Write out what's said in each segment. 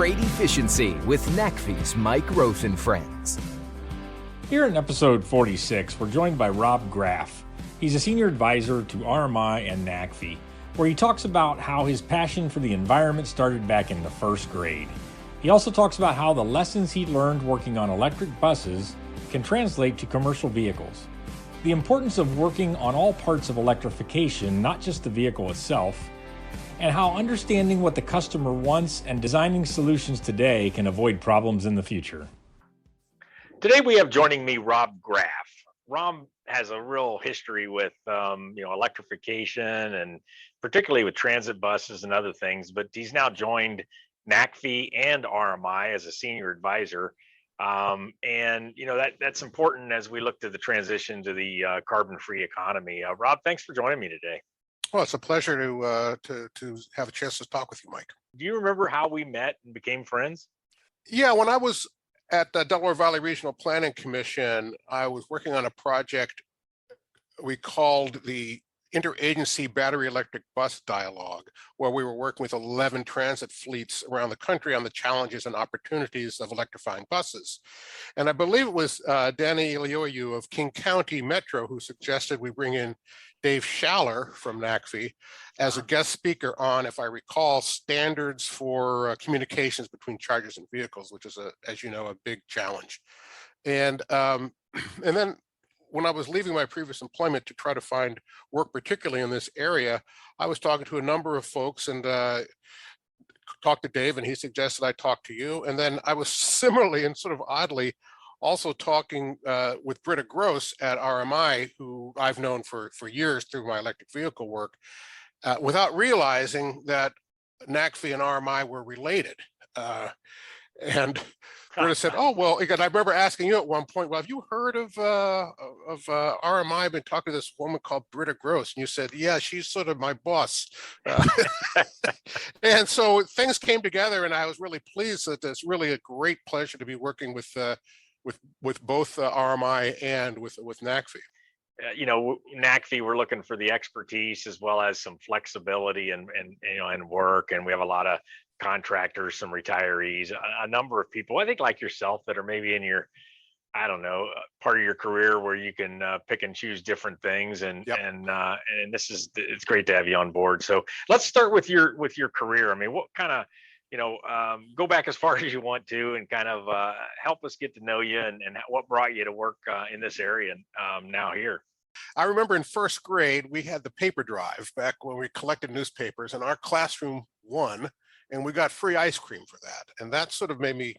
Trade Efficiency with NACFE's Mike Roth and Friends. Here in episode 46, we're joined by Rob Graff. He's a senior advisor to RMI and NACFE, where he talks about how his passion for the environment started back in the first grade. He also talks about how the lessons he learned working on electric buses can translate to commercial vehicles. The importance of working on all parts of electrification, not just the vehicle itself, and how understanding what the customer wants and designing solutions today can avoid problems in the future. Today we have joining me Rob Graff. Rob has a real history with electrification and particularly with transit buses and other things, but he's now joined NACFE and RMI as a senior advisor. That's important as we look to the transition to the carbon-free economy. Rob, thanks for joining me today. Well, it's a pleasure to have a chance to talk with you, Mike. Do you remember how we met and became friends? Yeah, when I was at the Delaware Valley Regional Planning Commission, I was working on a project we called the Interagency Battery Electric Bus Dialogue, where we were working with 11 transit fleets around the country on the challenges and opportunities of electrifying buses. And I believe it was Danny Ilioiu of King County Metro who suggested we bring in Dave Schaller from NACFE as a guest speaker on, if I recall, standards for communications between chargers and vehicles, which is, as you know, a big challenge. And then when I was leaving my previous employment to try to find work, particularly in this area, I was talking to a number of folks and talked to Dave, and he suggested I talk to you. And then I was similarly and sort of oddly also talking with Britta Gross at RMI, who I've known for years through my electric vehicle work, without realizing that NACFE and RMI were related. And Britta said, "Oh, well," again, I remember asking you at one point, "Well, have you heard of RMI? I've been talking to this woman called Britta Gross." And you said, "Yeah, she's sort of my boss." And so things came together, and I was really pleased that it's really a great pleasure to be working with both RMI and with NACFE. NACFE, we're looking for the expertise as well as some flexibility and work, and we have a lot of contractors, some retirees, a number of people, I think like yourself, that are maybe in your, part of your career where you can pick and choose different things. And yep. and it's great to have you on board. So let's start with your career. I mean, what kind of, go back as far as you want to and kind of help us get to know you and what brought you to work in this area now here. I remember in first grade, we had the paper drive back when we collected newspapers, and our classroom won, and we got free ice cream for that. And that sort of made me,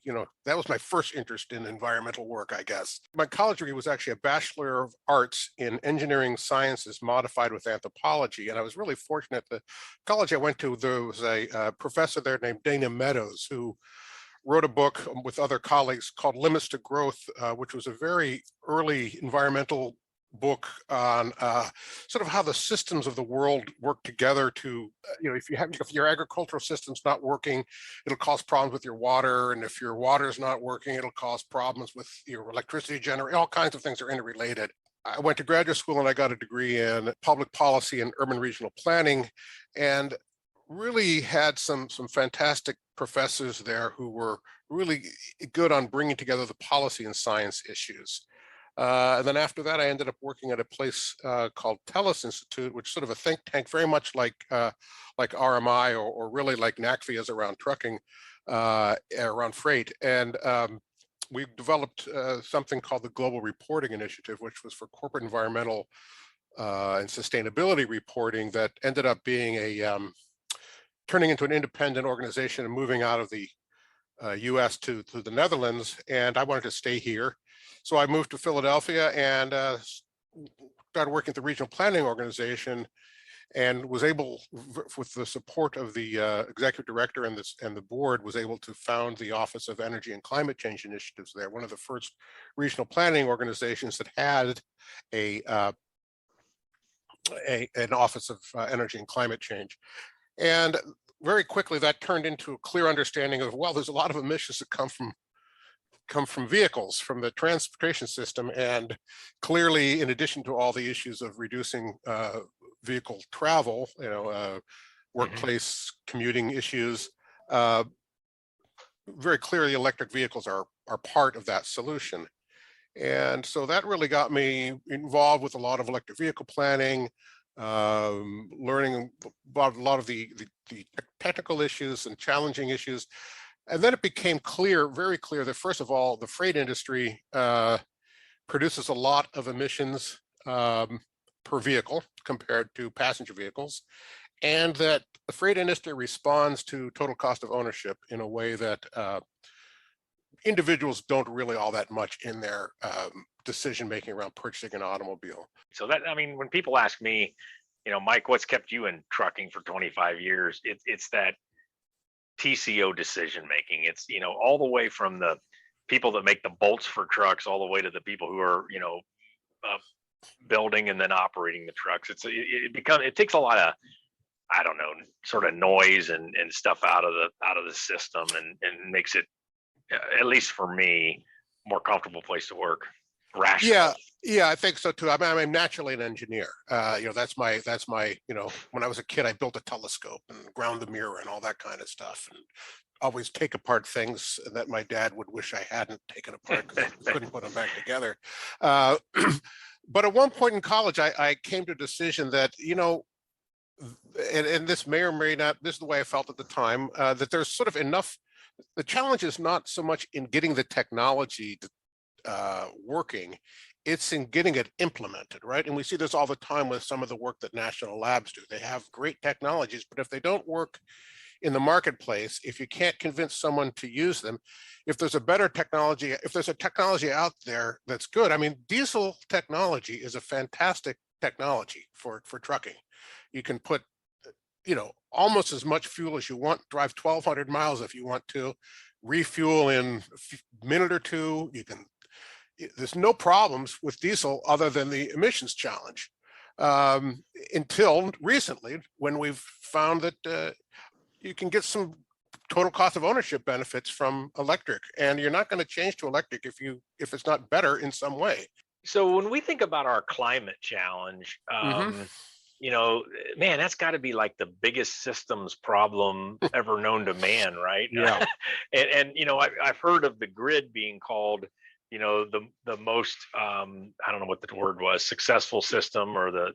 that was my first interest in environmental work, I guess. My college degree was actually a Bachelor of Arts in Engineering Sciences modified with anthropology. And I was really fortunate. The college I went to, there was a professor there named Dana Meadows who wrote a book with other colleagues called Limits to Growth, which was a very early environmental book on sort of how the systems of the world work together to, if your agricultural system's not working, it'll cause problems with your water. And if your water is not working, it'll cause problems with your electricity generation. All kinds of things are interrelated. I went to graduate school and I got a degree in public policy and urban regional planning, and really had some fantastic professors there who were really good on bringing together the policy and science issues. And then after that, I ended up working at a place called TELUS Institute, which is sort of a think tank, very much like RMI or really like NACFE is around trucking, around freight. And we developed something called the Global Reporting Initiative, which was for corporate environmental and sustainability reporting that ended up being turning into an independent organization and moving out of the US to the Netherlands. And I wanted to stay here. So I moved to Philadelphia and started working at the regional planning organization, and was able, with the support of the executive director and the board, was able to found the Office of Energy and Climate Change Initiatives there, one of the first regional planning organizations that had an Office of Energy and Climate Change. And very quickly that turned into a clear understanding of, well, there's a lot of emissions that come from vehicles, from the transportation system. And clearly, in addition to all the issues of reducing vehicle travel, workplace commuting issues, very clearly electric vehicles are part of that solution. And so that really got me involved with a lot of electric vehicle planning, learning about a lot of the technical issues and challenging issues. And then it became clear, very clear, that first of all, the freight industry produces a lot of emissions per vehicle compared to passenger vehicles, and that the freight industry responds to total cost of ownership in a way that individuals don't really all that much in their decision making around purchasing an automobile. So that, I mean, when people ask me, Mike, what's kept you in trucking for 25 years? It's that TCO decision making. It's, all the way from the people that make the bolts for trucks all the way to the people who are, building and then operating the trucks. It takes a lot of, I don't know, sort of noise and stuff out of the system, and makes it, at least for me, more comfortable place to work. Rational. Yeah, I think so too. I'm naturally an engineer. That's my, when I was a kid, I built a telescope and ground the mirror and all that kind of stuff, and always take apart things that my dad would wish I hadn't taken apart because I couldn't put them back together. But at one point in college, I came to a decision that, and this may or may not, this is the way I felt at the time, that there's sort of enough. The challenge is not so much in getting the technology working, it's in getting it implemented, right? And we see this all the time with some of the work that national labs do. They have great technologies, but if they don't work in the marketplace, if you can't convince someone to use them, if there's a better technology, if there's a technology out there that's good, diesel technology is a fantastic technology for trucking. You can put, almost as much fuel as you want, drive 1,200 miles if you want to, refuel in a minute or two. There's no problems with diesel other than the emissions challenge, until recently, when we've found that you can get some total cost of ownership benefits from electric, and you're not going to change to electric if it's not better in some way. So when we think about our climate challenge, man, that's got to be like the biggest systems problem ever known to man, right? Yeah. and I've heard of the grid being called, the most, I don't know what the word was, successful system, or the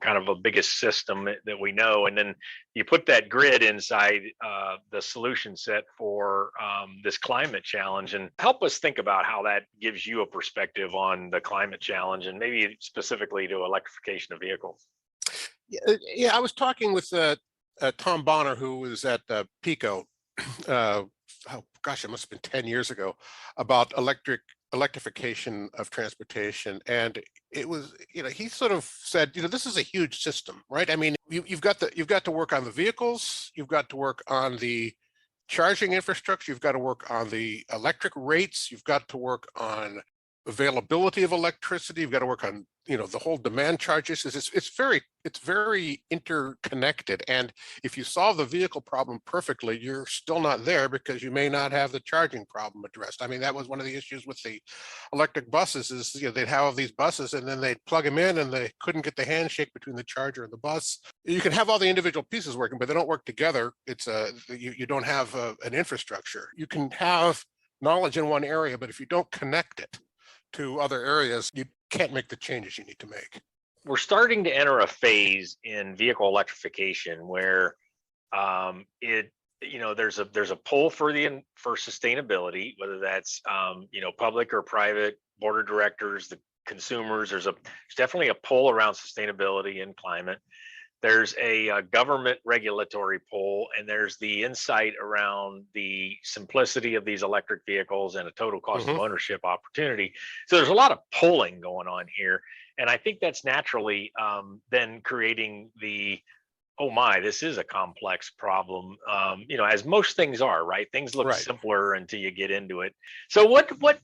kind of a biggest system that we know. And then you put that grid inside the solution set for this climate challenge, and help us think about how that gives you a perspective on the climate challenge, and maybe specifically to electrification of vehicles. Yeah, I was talking with Tom Bonner, who was at PICO, oh gosh, it must have been 10 years ago, about electrification of transportation. And it was, he sort of said, this is a huge system, right? You've got to work on the vehicles, you've got to work on the charging infrastructure, you've got to work on the electric rates, you've got to work on availability of electricity, you've got to work on the whole demand charges. It's very interconnected, and if you solve the vehicle problem perfectly, you're still not there because you may not have the charging problem addressed. That was one of the issues with the electric buses, is they'd have these buses and then they'd plug them in and they couldn't get the handshake between the charger and the bus. You can have all the individual pieces working, but they don't work together. It's you don't have an infrastructure. You can have knowledge in one area, but if you don't connect it to other areas, you can't make the changes you need to make. We're starting to enter a phase in vehicle electrification where there's a pull for sustainability, whether that's public or private, board of directors, the consumers. There's definitely a pull around sustainability and climate. There's a government regulatory pull, and there's the insight around the simplicity of these electric vehicles and a total cost of ownership opportunity. So there's a lot of pulling going on here. And I think that's naturally then creating oh my, this is a complex problem, as most things are, right? Things look simpler until you get into it. So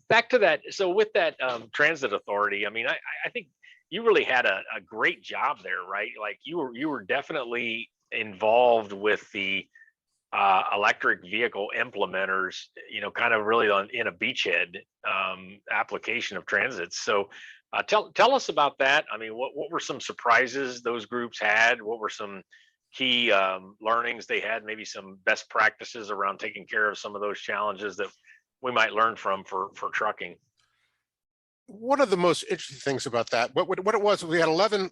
back to that. So with that transit authority, I think you really had a great job there, right? Like you were definitely involved with the electric vehicle implementers, kind of really in a beachhead application of transit. So tell us about that. What were some surprises those groups had? What were some key learnings they had, maybe some best practices around taking care of some of those challenges that we might learn from for trucking. One of the most interesting things about that, what it was, we had 11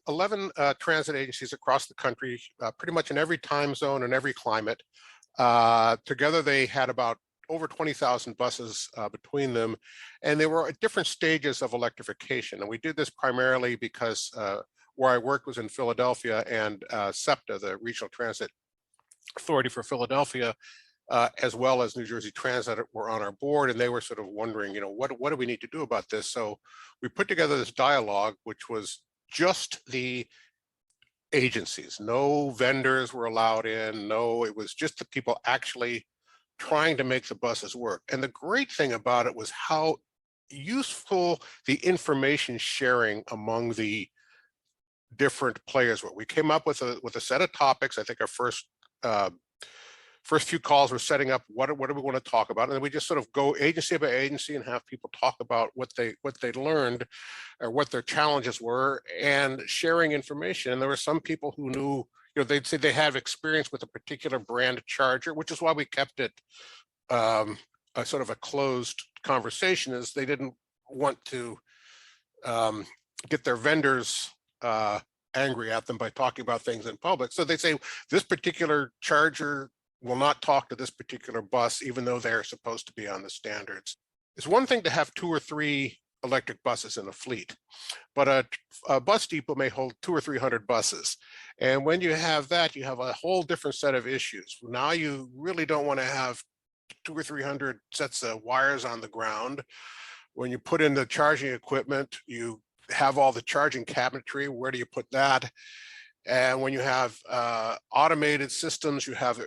transit agencies across the country, pretty much in every time zone and every climate. Together, they had about over 20,000 buses between them, and they were at different stages of electrification. And we did this primarily because where I worked was in Philadelphia, and SEPTA, the Regional Transit Authority for Philadelphia, as well as New Jersey Transit were on our board, and they were sort of wondering, what do we need to do about this? So we put together this dialogue, which was just the agencies. No vendors were allowed in. No, it was just the people actually trying to make the buses work. And the great thing about it was how useful the information sharing among the different players were. We came up with a set of topics. I think our first few calls were setting up what do we want to talk about, and then we just sort of go agency by agency and have people talk about what they learned or what their challenges were, and sharing information. And there were some people who knew, they'd say they have experience with a particular brand charger, which is why we kept it a sort of a closed conversation, is they didn't want to get their vendors angry at them by talking about things in public. So they say this particular charger will not talk to this particular bus, even though they're supposed to be on the standards. It's one thing to have 2 or 3 electric buses in a fleet, but a bus depot may hold 200 or 300 buses. And when you have that, you have a whole different set of issues. Now you really don't want to have 200 or 300 sets of wires on the ground. When you put in the charging equipment, you have all the charging cabinetry. Where do you put that? And when you have automated systems, you have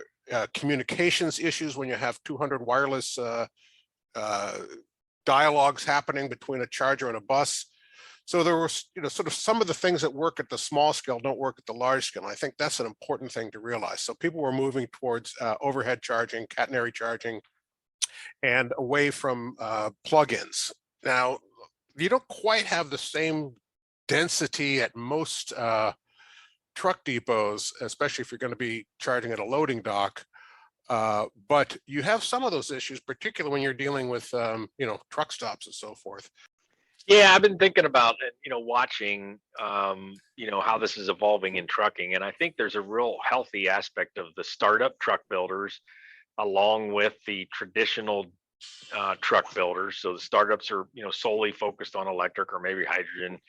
communications issues when you have 200 wireless dialogues happening between a charger and a bus. So there was, sort of some of the things that work at the small scale don't work at the large scale. And I think that's an important thing to realize. So people were moving towards overhead charging, catenary charging, and away from plugins. Now, you don't quite have the same density at most truck depots, especially if you're going to be charging at a loading dock. But you have some of those issues, particularly when you're dealing with, truck stops and so forth. Yeah, I've been thinking about it, watching, how this is evolving in trucking. And I think there's a real healthy aspect of the startup truck builders along with the traditional truck builders. So the startups are, solely focused on electric or maybe hydrogen,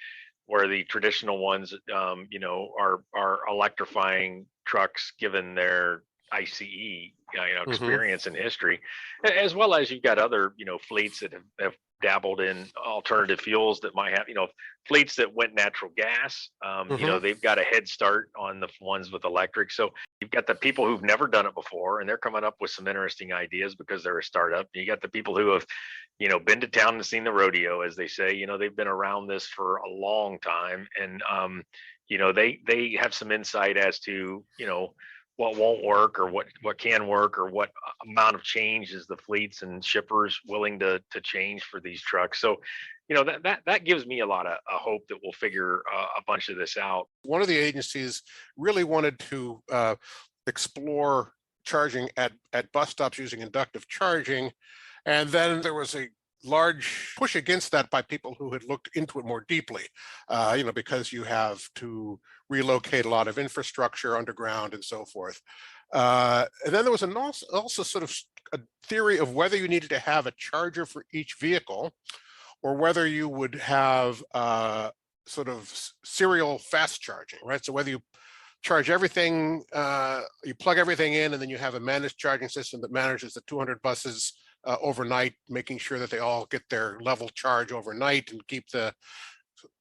where the traditional ones, are electrifying trucks given their ICE, experience and history, as well as you've got other, fleets that have dabbled in alternative fuels that might have, fleets that went natural gas. They've got a head start on the ones with electric. So you've got the people who've never done it before, and they're coming up with some interesting ideas because they're a startup. You got the people who have, been to town and seen the rodeo, as they say. They've been around this for a long time, and they have some insight as to, what won't work or what can work, or what amount of change is the fleets and shippers willing to change for these trucks. So, that gives me a lot of hope that we'll figure a bunch of this out. One of the agencies really wanted to explore charging at bus stops using inductive charging. And then there was a large push against that by people who had looked into it more deeply, because you have to relocate a lot of infrastructure underground and so forth. And then there was also sort of a theory of whether you needed to have a charger for each vehicle, or whether you would have sort of serial fast charging, right? So whether you charge everything, you plug everything in, and then you have a managed charging system that manages the 200 buses overnight, making sure that they all get their level charge overnight and keep the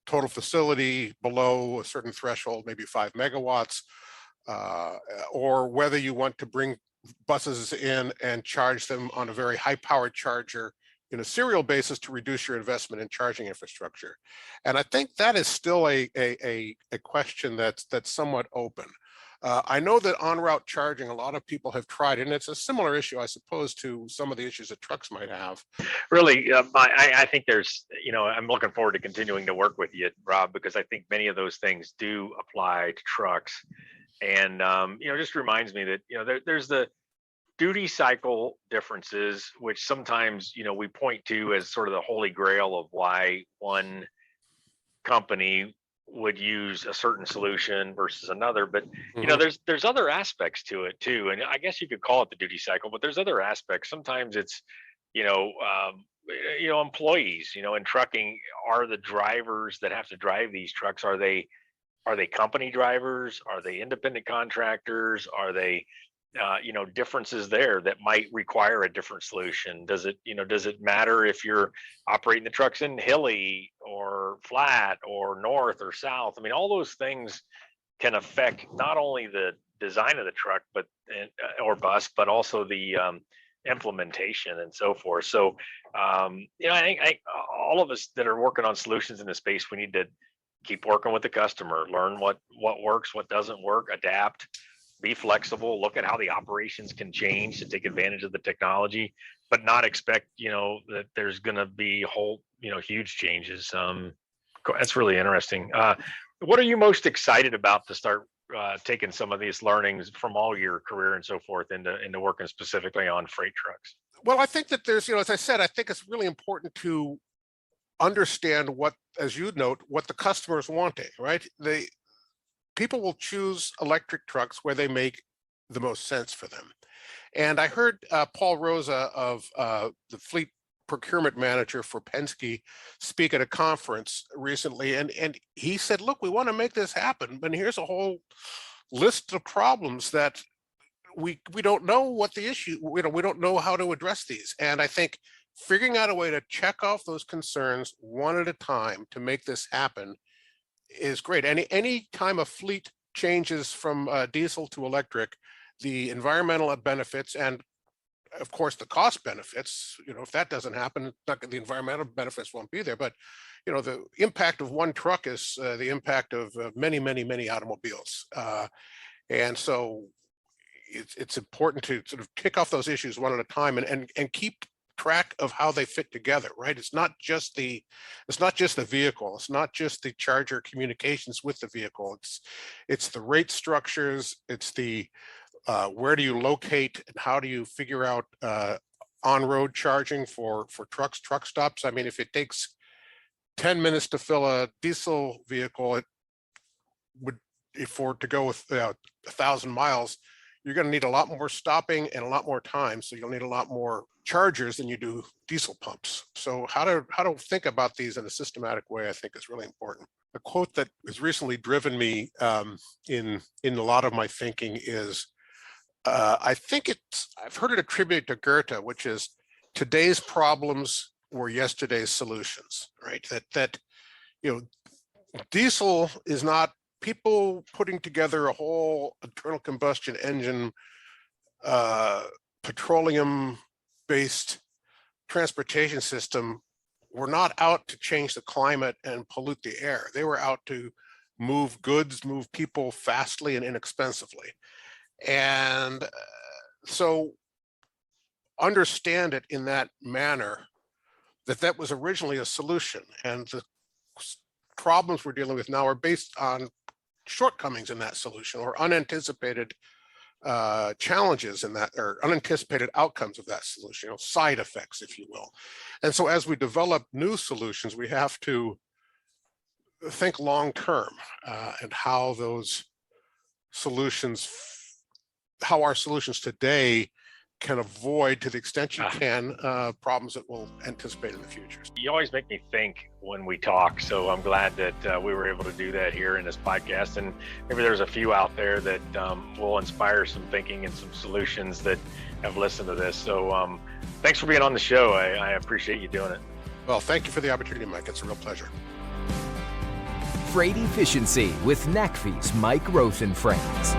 total facility below a certain threshold, maybe 5 megawatts, or whether you want to bring buses in and charge them on a very high powered charger in a serial basis to reduce your investment in charging infrastructure. And I think that is still a question that's somewhat open. I know that on-route charging, a lot of people have tried, and it's a similar issue, I suppose, to some of the issues that trucks might have. Really, I think there's, I'm looking forward to continuing to work with you, Rob, because I think many of those things do apply to trucks. And just reminds me that there's the duty cycle differences, which sometimes we point to as sort of the holy grail of why one company would use a certain solution versus another. But there's other aspects to it too, and I guess you could call it the duty cycle, but there's other aspects. Sometimes it's employees in trucking are the drivers that have to drive these trucks. Are they company drivers? Are they independent contractors? Are they differences there that might require a different solution? Does it matter if you're operating the trucks in hilly or flat or north or south? I mean, all those things can affect not only the design of the truck, or bus, but also the implementation and so forth. So, I think all of us that are working on solutions in this space, we need to keep working with the customer, learn what works, what doesn't work, adapt, be flexible, look at how the operations can change to take advantage of the technology, but not expect, that there's going to be huge changes. That's really interesting. What are you most excited about to start taking some of these learnings from all your career and so forth into working specifically on freight trucks? Well, I think that there's, as I said, I think it's really important to understand what, as you note, what the customer is wanting, right? People will choose electric trucks where they make the most sense for them. And I heard Paul Rosa of the fleet procurement manager for Penske speak at a conference recently, and he said, look, we want to make this happen, but here's a whole list of problems that we don't know what the issue, we don't know how to address these. And I think figuring out a way to check off those concerns one at a time to make this happen is great. Any time a fleet changes from diesel to electric, the environmental benefits and of course the cost benefits, if that doesn't happen, the environmental benefits won't be there. But the impact of one truck is the impact of many automobiles, and so it's important to sort of kick off those issues one at a time and keep track of how they fit together, right? It's not just the vehicle, it's not just the charger communications with the vehicle, it's the rate structures, it's the where do you locate and how do you figure out on-road charging for truck stops. I mean, if it takes 10 minutes to fill a diesel vehicle, it would, to go with 1,000 miles, you're going to need a lot more stopping and a lot more time. So you'll need a lot more chargers than you do diesel pumps. So how to think about these in a systematic way, I think, is really important. A quote that has recently driven me in a lot of my thinking is, I've heard it attributed to Goethe, which is today's problems were yesterday's solutions, right? That diesel is not people putting together a whole internal combustion engine, petroleum-based transportation system. Were not out to change the climate and pollute the air. They were out to move goods, move people fastly and inexpensively. And so understand it in that manner, that was originally a solution. And the problems we're dealing with now are based on shortcomings in that solution or unanticipated challenges in that, or unanticipated outcomes of that solution, side effects, if you will. And so as we develop new solutions, we have to think long term and how those solutions, how our solutions today can avoid, to the extent you can, problems that we'll anticipate in the future. You always make me think when we talk, so I'm glad that we were able to do that here in this podcast, and maybe there's a few out there that will inspire some thinking and some solutions that have listened to this. So thanks for being on the show. I appreciate you doing it. Well, thank you for the opportunity, Mike. It's a real pleasure. Freight Efficiency with NACFE's Mike Roth and Friends.